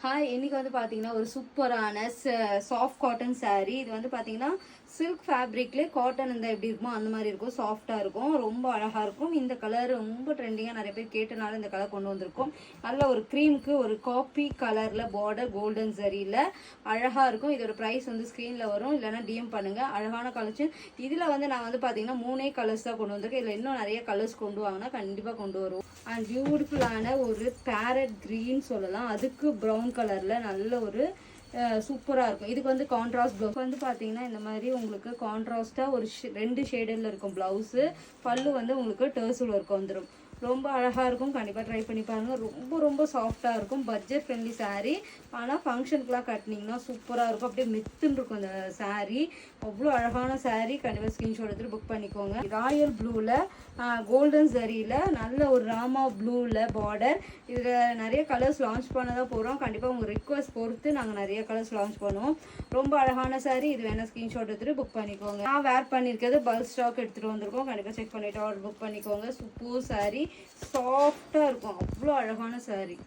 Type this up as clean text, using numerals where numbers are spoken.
Hi, இன்னைக்கு வந்து பார்த்தீங்கன்னா ஒரு சூப்பரான சாஃப்ட் காட்டன் saree. இது வந்து பார்த்தீங்கன்னா சில்க் ஃபேப்ரிக்லேயே காட்டன் இருந்தால் எப்படி இருக்குமோ அந்த மாதிரி இருக்கும். சாஃப்டாக இருக்கும், ரொம்ப அழகாக இருக்கும். இந்த கலர் ரொம்ப ட்ரெண்டிங்காக நிறைய பேர் கேட்டனால இந்த கலர் கொண்டு வந்திருக்கோம். நல்ல ஒரு க்ரீமுக்கு ஒரு காப்பி கலரில் பார்டர் கோல்டன் சரியில் அழகாக இருக்கும். இதோட ப்ரைஸ் வந்து ஸ்க்ரீனில் வரும், இல்லைனா டிஎம் பண்ணுங்கள். அழகான கலெக்ஷன். இதில் வந்து நான் வந்து பார்த்தீங்கன்னா 3 கலர்ஸ் தான் கொண்டு வந்திருக்கேன். இதில் இன்னும் நிறைய கலர்ஸ் கொண்டு வாங்கினா கண்டிப்பாக கொண்டு வருவோம். அண்ட் பியூட்டிஃபுல்லான ஒரு பேரட் க்ரீன் சொல்லலாம், அதுக்கு ப்ரௌன் கலர்ல நல்ல ஒரு சூப்பரா இருக்கும். இதுக்கு வந்து கான்ட்ராஸ்ட் ப்ளவுஸ் வந்து பாத்தீங்கன்னா இந்த மாதிரி உங்களுக்கு கான்ட்ராஸ்டா ஒரு 2 ஷேடர்ல இருக்கும் பிளவுஸ். பல்லு வந்து உங்களுக்கு டர்சல் ஒர்க் வந்துடும். ரொம்ப அழகாக இருக்கும். கண்டிப்பாக ட்ரை பண்ணி பாருங்கள். ரொம்ப ரொம்ப சாஃப்டாக இருக்கும். Budget friendly saree. ஆனால் ஃபங்க்ஷனுக்குலாம் கட்டினீங்கன்னா சூப்பராக இருக்கும். அப்படியே மெத்துன்னு இருக்கும் இந்த saree. அவ்வளோ அழகான saree. கண்டிப்பாக ஸ்க்ரீன்ஷாட் எடுத்துகிட்டு புக் பண்ணிக்கோங்க. ராயல் ப்ளூவில் கோல்டன் சரியில் நல்ல ஒரு ராமா ப்ளூவில் பார்டர். இதில் நிறைய கலர்ஸ் லான்ச் பண்ண தான் போகிறோம். கண்டிப்பாக உங்கள் ரிக்வஸ்ட் பொறுத்து நாங்கள் நிறைய கலர்ஸ் லான்ச் பண்ணுவோம். ரொம்ப அழகான saree. இது வேணால் ஸ்க்ரீன்ஷாட் எடுத்துகிட்டு புக் பண்ணிக்கோங்க. நான் வேர் பண்ணியிருக்கிறது பல்க் ஸ்டாக் எடுத்துகிட்டு வந்திருக்கோம். கண்டிப்பாக செக் பண்ணிவிட்டு ஆர்டர் புக் பண்ணிக்கோங்க. Super saree. சாஃப்டாக இருக்கும். அவ்வளோ அழகான saree.